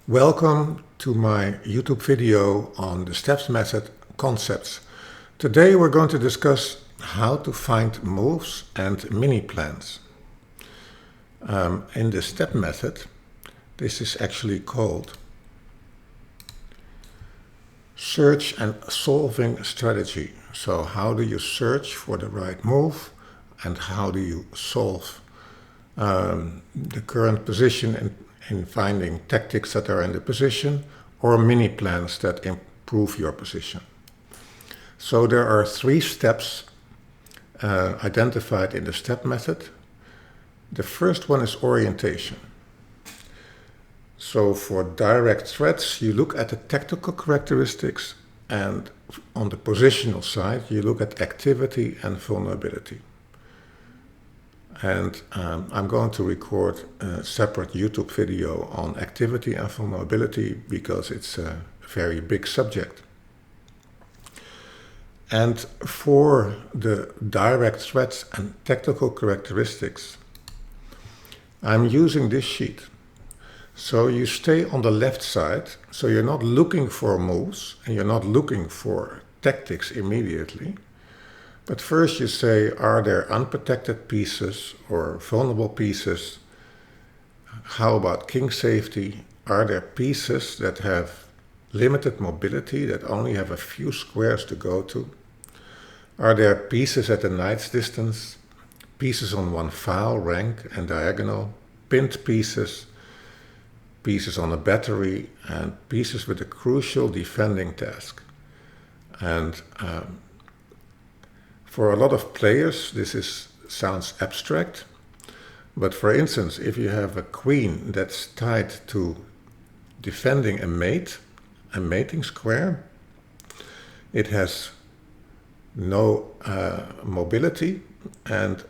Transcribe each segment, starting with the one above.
Welcome to my YouTube video on the steps method concepts. Today we're going to discuss how to find moves and mini plans. In the step method, this is actually called search and solving strategy. So how do you search for the right move and how do you solve the current position in finding tactics that are in the position or mini plans that improve your position. So there are 3 steps identified in the step method. The first one is orientation. So for direct threats, you look at the tactical characteristics, and on the positional side, you look at activity and vulnerability. And I'm going to record a separate YouTube video on activity and vulnerability because it's a very big subject. And for the direct threats and tactical characteristics, I'm using this sheet. So you stay on the left side, so you're not looking for moves and you're not looking for tactics immediately. But first you say, are there unprotected pieces or vulnerable pieces? How about king safety? Are there pieces that have limited mobility, that only have a few squares to go to? Are there pieces at a knight's distance? Pieces on one file, rank and diagonal? Pinned pieces? Pieces on a battery? And pieces with a crucial defending task? And for a lot of players, this sounds abstract, but for instance, if you have a queen that's tied to defending a mating square, it has no mobility, and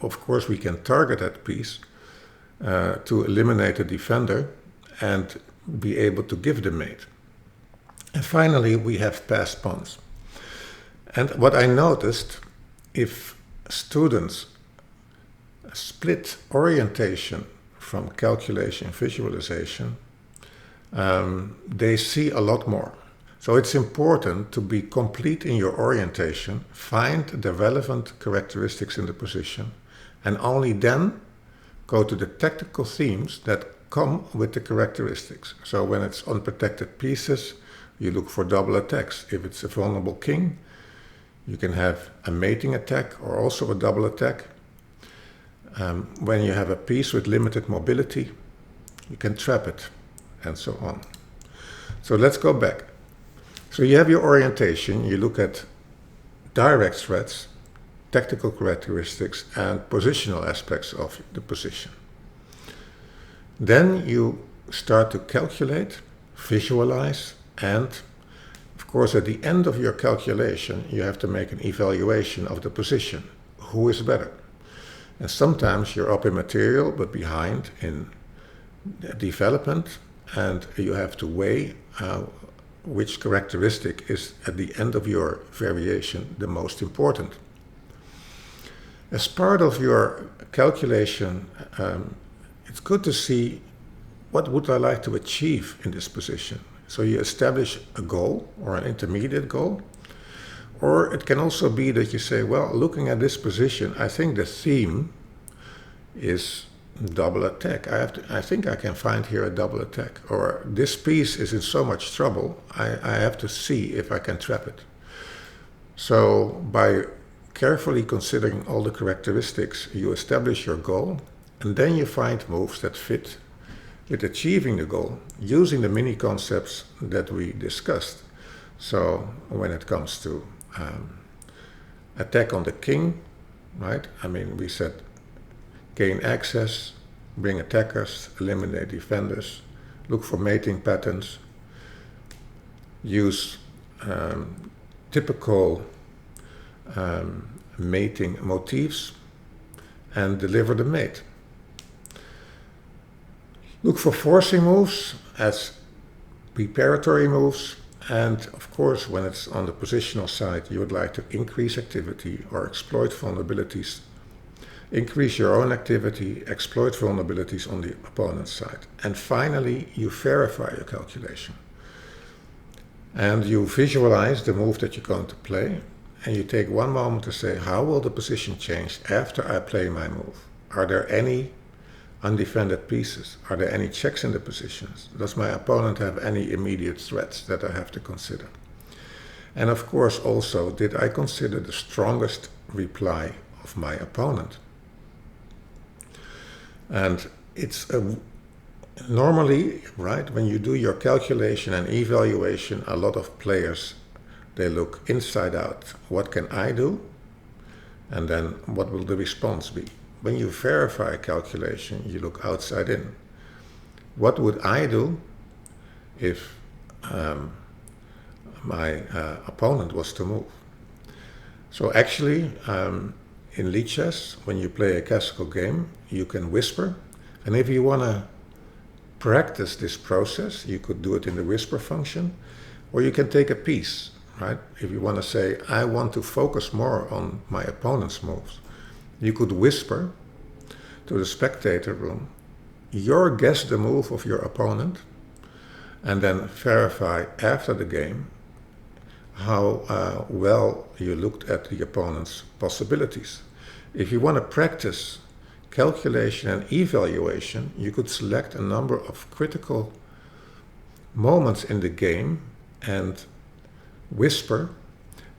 of course we can target that piece to eliminate the defender and be able to give the mate. And finally, we have passed pawns. And what I noticed, if students split orientation from calculation visualization, they see a lot more. So it's important to be complete in your orientation, find the relevant characteristics in the position, and only then go to the tactical themes that come with the characteristics. So when it's unprotected pieces, you look for double attacks. If it's a vulnerable king, you can have a mating attack or also a double attack. When you have a piece with limited mobility, you can trap it, and so on. So let's go back. So you have your orientation, you look at direct threats, tactical characteristics, and positional aspects of the position. Then you start to calculate, visualize, and of course, at the end of your calculation, you have to make an evaluation of the position. Who is better? And sometimes you're up in material, but behind in development, and you have to weigh which characteristic is at the end of your variation the most important. As part of your calculation, it's good to see what would I like to achieve in this position. So you establish a goal or an intermediate goal, or it can also be that you say, well, looking at this position, I think the theme is double attack. I think I can find here a double attack, or this piece is in so much trouble, I have to see if I can trap it. So by carefully considering all the characteristics, you establish your goal, and then you find moves that fit with achieving the goal, using the mini concepts that we discussed. So when it comes to attack on the king, right? I mean, we said gain access, bring attackers, eliminate defenders, look for mating patterns, use typical mating motifs, and deliver the mate. Look for forcing moves as preparatory moves, and of course when it's on the positional side you would like to increase activity or exploit vulnerabilities increase your own activity, exploit vulnerabilities on the opponent's side. And finally, you verify your calculation. And you visualize the move that you're going to play, and you take one moment to say, how will the position change after I play my move? Are there any undefended pieces? Are there any checks in the positions? Does my opponent have any immediate threats that I have to consider? And of course also, did I consider the strongest reply of my opponent? And it's normally, right, when you do your calculation and evaluation, a lot of players, they look inside out. What can I do? And then what will the response be? When you verify a calculation, you look outside in. What would I do if my opponent was to move? So actually, in lead chess, when you play a classical game, you can whisper. And if you want to practice this process, you could do it in the whisper function, or you can take a piece, right? If you want to say, I want to focus more on my opponent's moves, you could whisper to the spectator room, guess the move of your opponent, and then verify after the game how well you looked at the opponent's possibilities. If you want to practice calculation and evaluation, you could select a number of critical moments in the game and whisper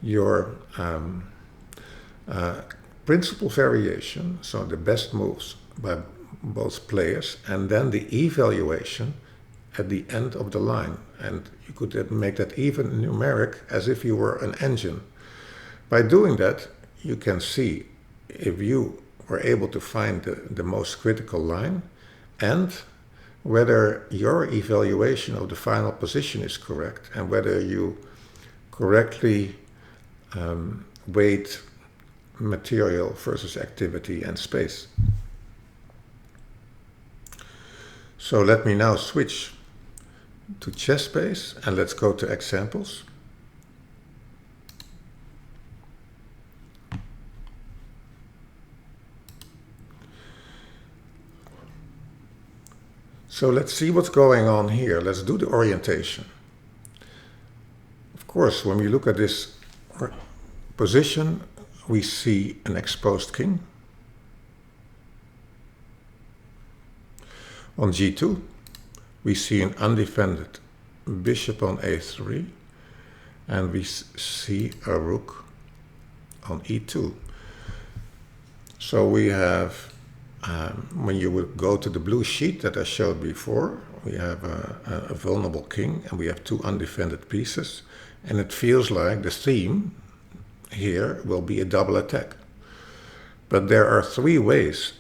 your principal variation, so the best moves by both players, and then the evaluation at the end of the line. And you could make that even numeric, as if you were an engine. By doing that, you can see if you were able to find the most critical line, and whether your evaluation of the final position is correct, and whether you correctly weighed material versus activity and space. So let me now switch to chess space, and let's go to examples. So let's see what's going on here. Let's do the orientation. Of course, when we look at this position, we see an exposed king. On g2, we see an undefended bishop on a3, and we see a rook on e2. So we have, when you would go to the blue sheet that I showed before, we have a vulnerable king, and we have two undefended pieces, and it feels like the theme here will be a double attack. But there are three ways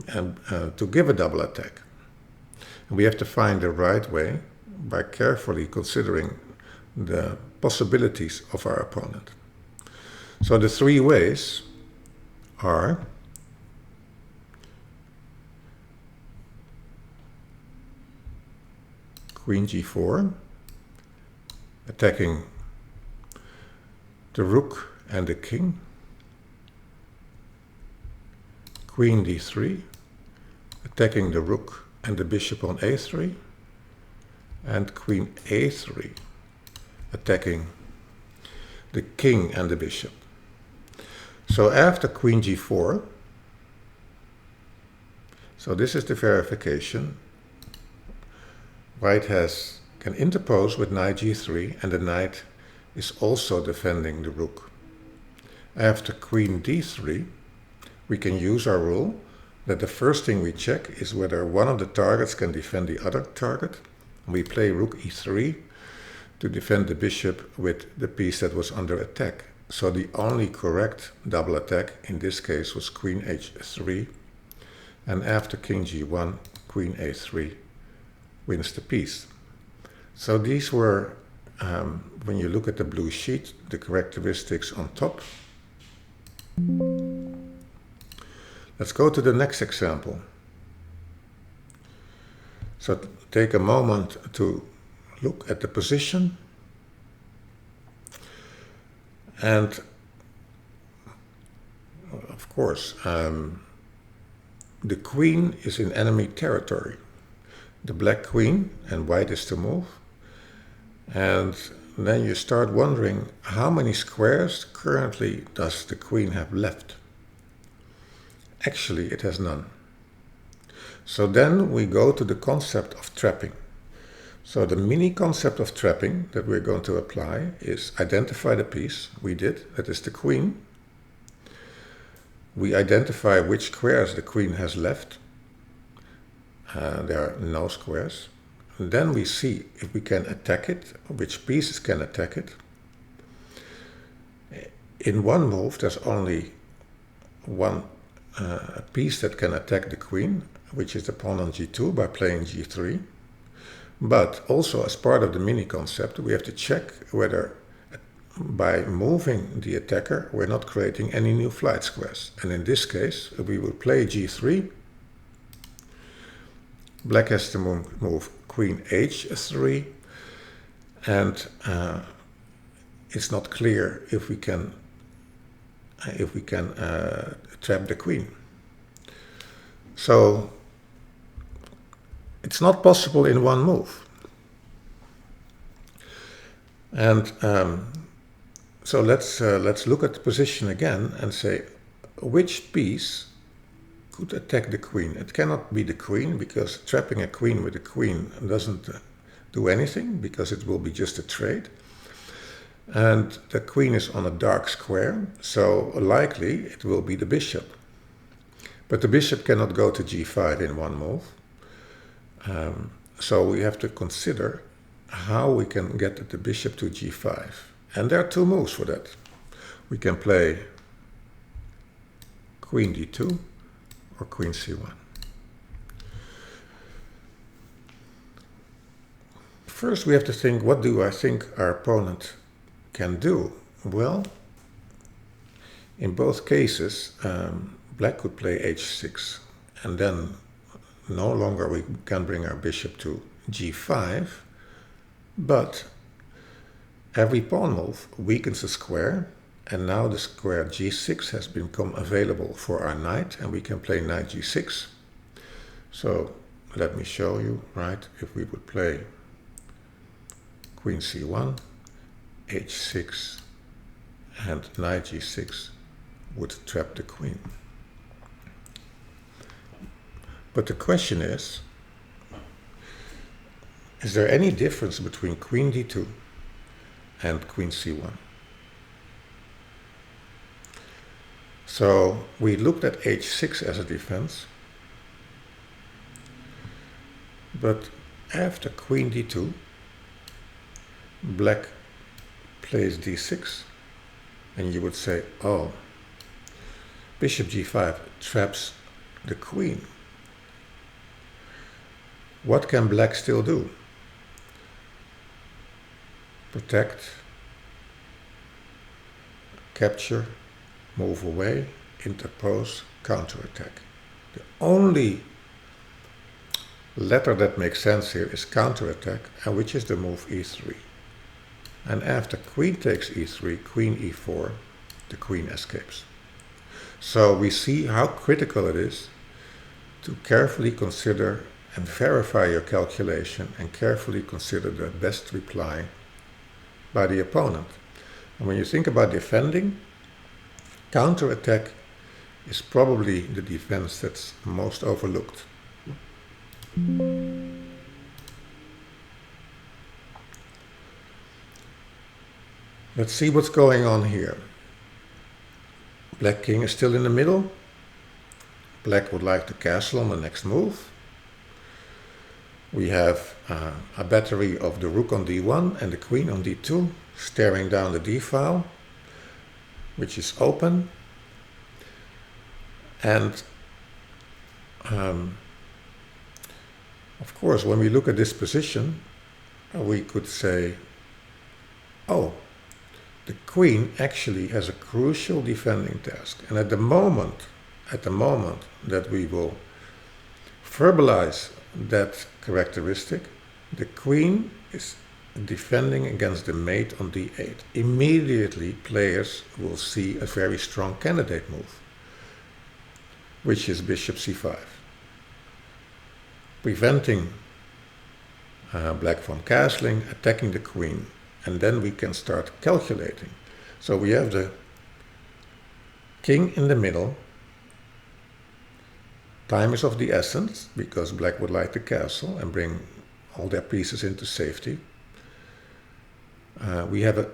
to give a double attack. And we have to find the right way by carefully considering the possibilities of our opponent. So the three ways are Queen g4, attacking the rook and the king, Queen d3, attacking the rook and the bishop on a3, and Queen a3, attacking the king and the bishop. So after Queen g4, so this is the verification, White can interpose with knight g3, and the knight is also defending the rook. After Queen d3, we can use our rule that the first thing we check is whether one of the targets can defend the other target. We play rook e3 to defend the bishop with the piece that was under attack. So the only correct double attack in this case was Queen h3, and after King g1, Queen a3 wins the piece. So these were, when you look at the blue sheet, the characteristics on top. Let's go to the next example. So take a moment to look at the position, and of course the queen is in enemy territory. The black queen, and white is to move. And then you start wondering, how many squares currently does the queen have left? Actually, it has none. So then we go to the concept of trapping. So the mini concept of trapping that we're going to apply is identify the piece. We did, that is the queen. We identify which squares the queen has left. There are no squares. And then we see if we can attack it, which pieces can attack it. In one move, there's only one piece that can attack the queen, which is the pawn on g2 by playing g3. But also, as part of the mini concept, we have to check whether by moving the attacker, we're not creating any new flight squares. And in this case, we will play g3. Black has to move queen h3, and it's not clear if we can trap the queen. So it's not possible in one move. And so let's look at the position again and say which piece could attack the queen. It cannot be the queen, because trapping a queen with a queen doesn't do anything, because it will be just a trade. And the queen is on a dark square, so likely it will be the bishop. But the bishop cannot go to g5 in one move. So we have to consider how we can get the bishop to g5. And there are two moves for that. We can play queen d2 or queen c1. First we have to think, what do I think our opponent can do? Well, in both cases, black could play h6, and then no longer we can bring our bishop to g5, but every pawn move weakens a square, and now the square g6 has become available for our knight, and we can play knight g6. So let me show you, right? If we would play queen c1, h6, and knight g6 would trap the queen. But the question is there any difference between queen d2 and queen c1? So we looked at h6 as a defense, but after queen d2, black plays d6, and you would say, oh, bishop g5 traps the queen. What can black still do? Protect, capture, move away, interpose, counterattack. The only letter that makes sense here is counterattack, and which is the move e3. And after queen takes e3, queen e4, the queen escapes. So we see how critical it is to carefully consider and verify your calculation and carefully consider the best reply by the opponent. And when you think about defending, counterattack is probably the defense that's most overlooked. Let's see what's going on here. Black king is still in the middle. Black would like to castle on the next move. We have a battery of the rook on d1 and the queen on d2, staring down the d-file, which is open. And of course, when we look at this position, we could say, oh, the queen actually has a crucial defending task. And at the moment that we will verbalize that characteristic, the queen is defending against the mate on d8. Immediately, players will see a very strong candidate move, which is bishop c5. preventing black from castling, attacking the queen, and then we can start calculating. So we have the king in the middle. Time is of the essence, because black would like to castle and bring all their pieces into safety. We have a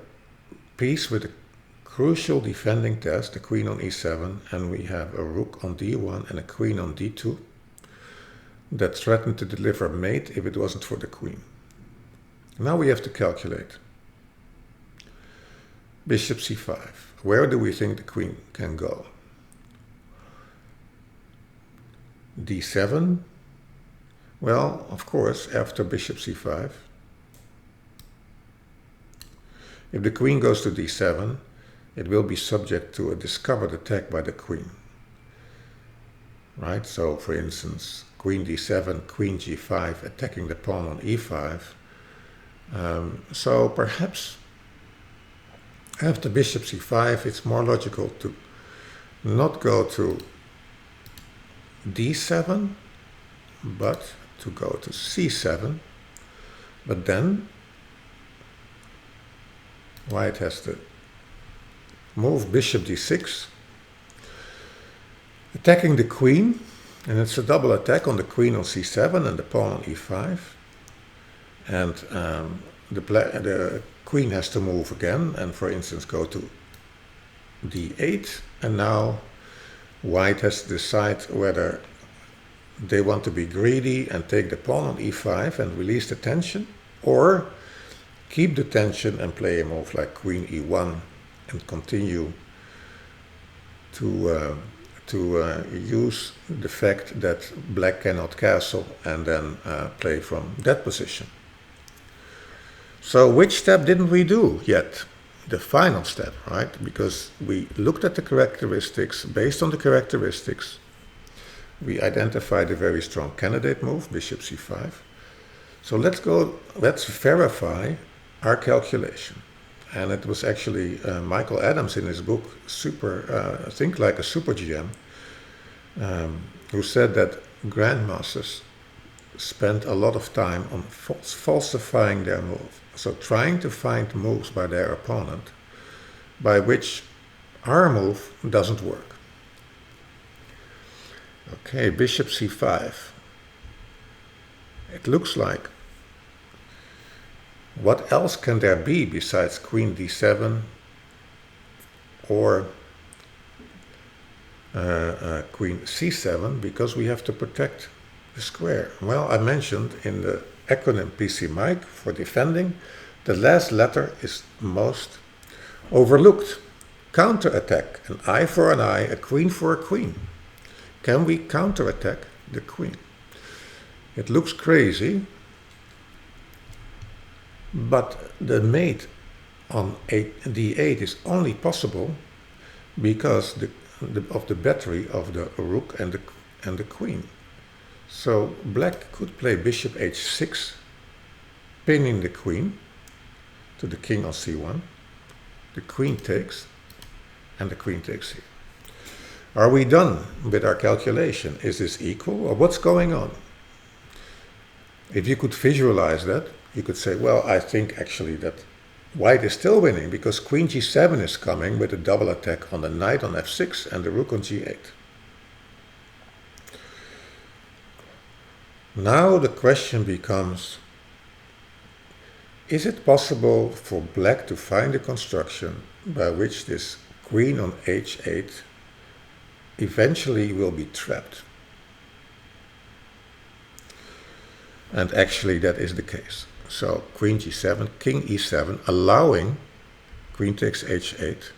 piece with a crucial defending test, the queen on e7, and we have a rook on d1 and a queen on d2 that threatened to deliver mate if it wasn't for the queen. Now we have to calculate. Bishop c5. Where do we think the queen can go? d7. Well, of course, after bishop c5. If the queen goes to d7, it will be subject to a discovered attack by the queen. Right? So, for instance, queen d7, queen g5, attacking the pawn on e5. So perhaps after bishop c5, it's more logical to not go to d7, but to go to c7. But then white has to move bishop d6, attacking the queen, and it's a double attack on the queen on c7 and the pawn on e5. And the queen has to move again and, for instance, go to d8. And now white has to decide whether they want to be greedy and take the pawn on e5 and release the tension, or keep the tension and play a move like queen e1 and continue to use the fact that black cannot castle and then play from that position. So which step didn't we do yet? The final step, right? Because we looked at the characteristics. Based on the characteristics, we identified a very strong candidate move, bishop c5. So let's verify our calculation. And it was actually Michael Adams in his book, Think Like a Super GM, who said that grandmasters spend a lot of time on falsifying their move. So trying to find moves by their opponent by which our move doesn't work. Okay, bishop c5. It looks like, what else can there be besides queen d7 or queen c7, because we have to protect the square? Well, I mentioned in the acronym PC-Mike for defending, the last letter is most overlooked. Counterattack, an eye for an eye, a queen for a queen. Can we counterattack the queen? It looks crazy, but the mate on d8 is only possible because of the battery of the rook and the queen. So black could play bishop h6, pinning the queen to the king on c1. The queen takes, and the queen takes here. Are we done with our calculation? Is this equal, or what's going on? If you could visualize that, you could say, well, I think actually that white is still winning because queen g7 is coming with a double attack on the knight on f6 and the rook on g8. Now the question becomes, is it possible for black to find a construction by which this queen on h8 eventually will be trapped? And actually that is the case. So queen g7, king e7, allowing queen takes h8.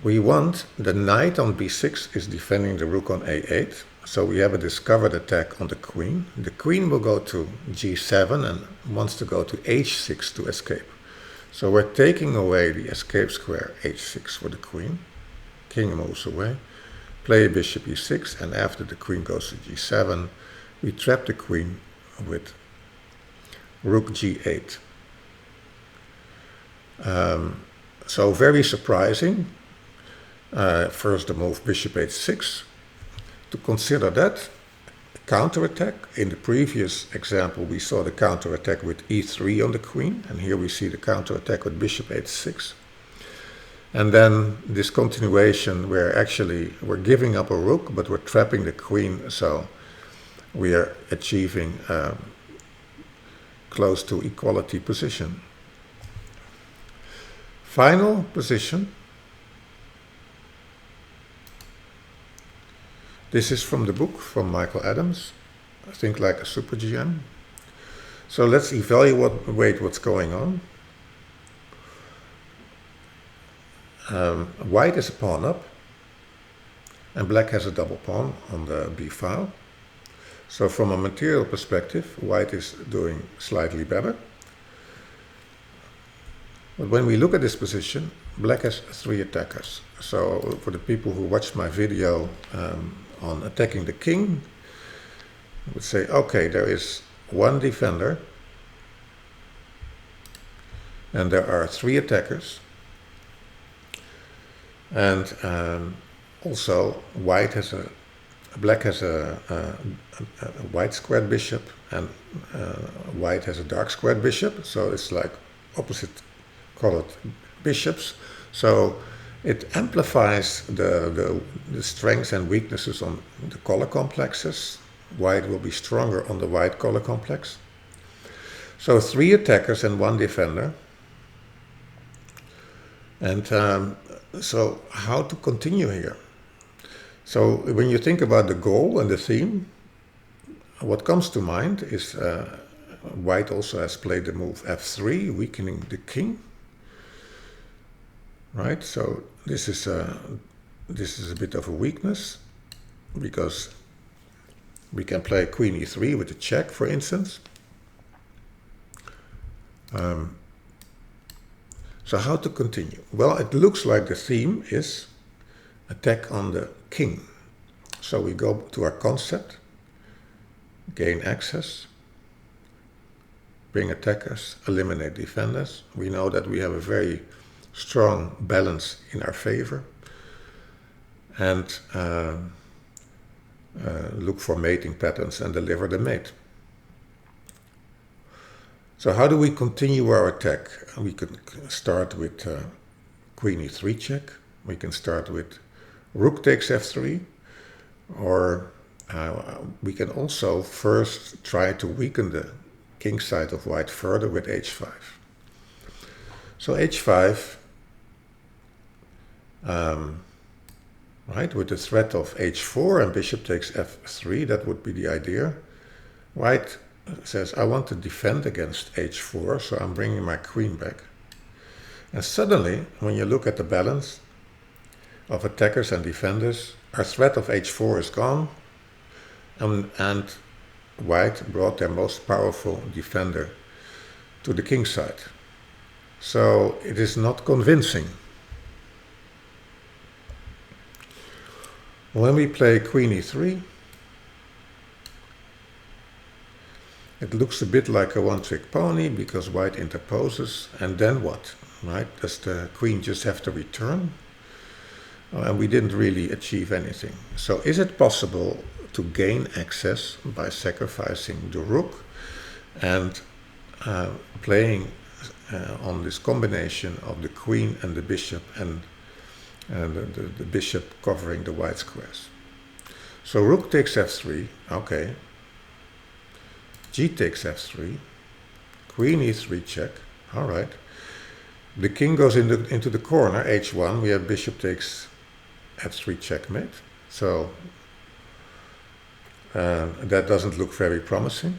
We want the knight on b6 is defending the rook on a8. So we have a discovered attack on the queen. The queen will go to g7 and wants to go to h6 to escape. So we're taking away the escape square h6 for the queen. King moves away. Play bishop e6, and after the queen goes to g7, we trap the queen with rook g8. So very surprising. First the move bishop h6. To consider that, counterattack. In the previous example, we saw the counterattack with e3 on the queen, and here we see the counterattack with bishop h6. And then this continuation where actually we're giving up a rook, but we're trapping the queen, so we are achieving close to equality position. Final position. This is from the book from Michael Adams, Think Like a Super GM. So let's evaluate what's going on. White is a pawn up, and black has a double pawn on the b file. So from a material perspective, white is doing slightly better. But when we look at this position, black has 3 attackers. So for the people who watched my video on attacking the king, I would say, okay, there is 1 defender, and there are 3 attackers. And also black has a white squared bishop, and white has a dark squared bishop, so it's like opposite colored bishops. So it amplifies the strengths and weaknesses on the color complexes. White will be stronger on the white color complex. So 3 attackers and 1 defender. And so how to continue here? So when you think about the goal and the theme, what comes to mind is white also has played the move f3, weakening the king. Right, so this is a bit of a weakness, because we can play queen e3 with a check, for instance. So how to continue? Well, it looks like the theme is attack on the king. So we go to our concept, gain access, bring attackers, eliminate defenders. We know that we have a very strong balance in our favor, and look for mating patterns and deliver the mate. So how do we continue our attack? We can start with queen e3 check. We can start with rook takes f3, or we can also first try to weaken the king side of white further with h5. So h5, right, with the threat of h4 and bishop takes f3, that would be the idea. White says, I want to defend against h4, so I'm bringing my queen back. And suddenly, when you look at the balance of attackers and defenders, our threat of h4 is gone, and white brought their most powerful defender to the king side. So it is not convincing. When we play queen e3, it looks a bit like a one-trick pony, because white interposes, and then what? Right? Does the queen just have to return? And we didn't really achieve anything. So is it possible to gain access by sacrificing the rook and playing on this combination of the queen and the bishop, and the bishop covering the white squares? So rook takes f3, okay. G takes f3, queen e3 check, all right. The king goes into the corner, h1, we have bishop takes f3 checkmate. So that doesn't look very promising.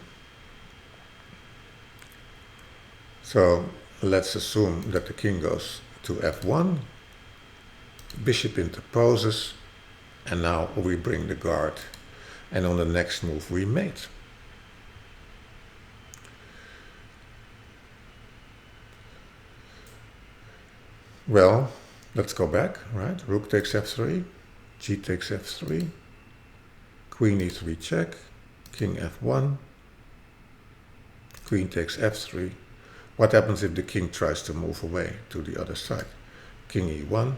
So let's assume that the king goes to f1, bishop interposes, and now we bring the guard, and on the next move we mate. Well, let's go back, right? Rook takes f3, g takes f3, queen e3 check, king f1, queen takes f3. What happens if the king tries to move away to the other side? King e1,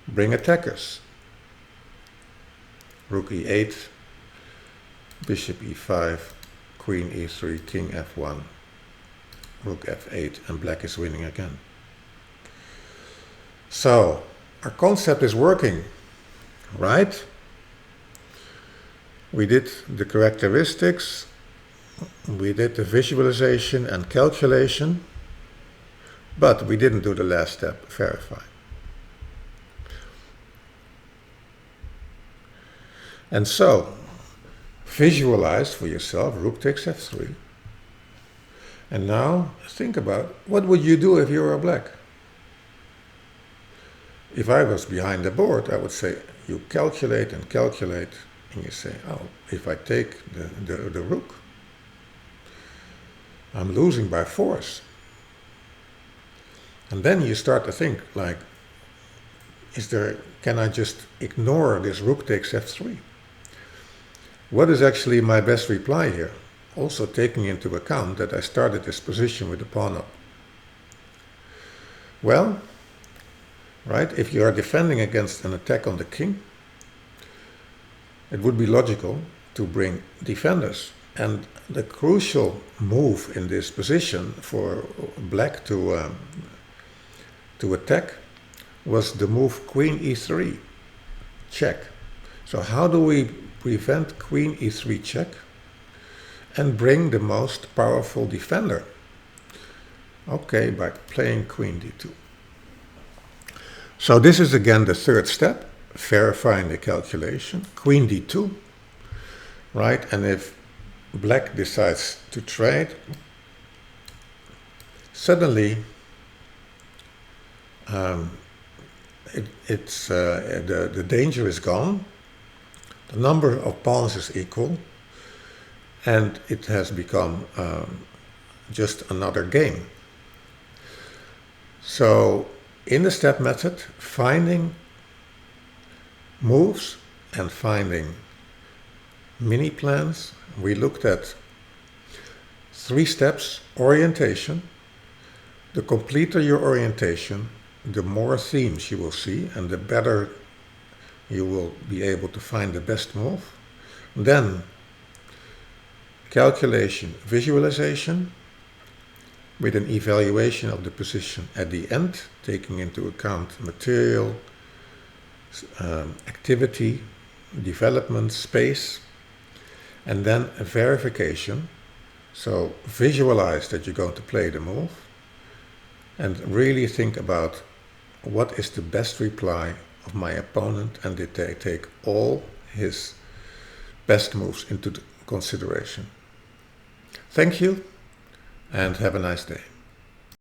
bring attackers. Rook e8, bishop e5, queen e3, king f1, rook f8, and black is winning again. So our concept is working, right? We did the characteristics, we did the visualization and calculation, but we didn't do the last step, verify. And so, visualize for yourself, rook takes f3. And now think about, what would you do if you were black? If I was behind the board, I would say, you calculate and calculate, and you say, oh, if I take the rook, I'm losing by force. And then you start to think, like, can I just ignore this rook takes f3? What is actually my best reply here? Also taking into account that I started this position with the pawn up. Well, right, if you are defending against an attack on the king, it would be logical to bring defenders. And the crucial move in this position for black to attack was the move queen e3, check. So how do we prevent queen e3 check and bring the most powerful defender? Okay, by playing queen d2. So this is again the third step, verifying the calculation, queen d2, right? And if black decides to trade, suddenly the danger is gone, the number of pawns is equal, and it has become just another game. So in the step method, finding moves and finding mini plans, we looked at 3 steps: orientation. The completer your orientation, the more themes you will see and the better you will be able to find the best move. Then calculation, visualization, with an evaluation of the position at the end, taking into account material, activity, development, space, and then a verification. So visualize that you're going to play the move and really think about what is the best reply of my opponent, and did they take all his best moves into consideration. Thank you and have a nice day.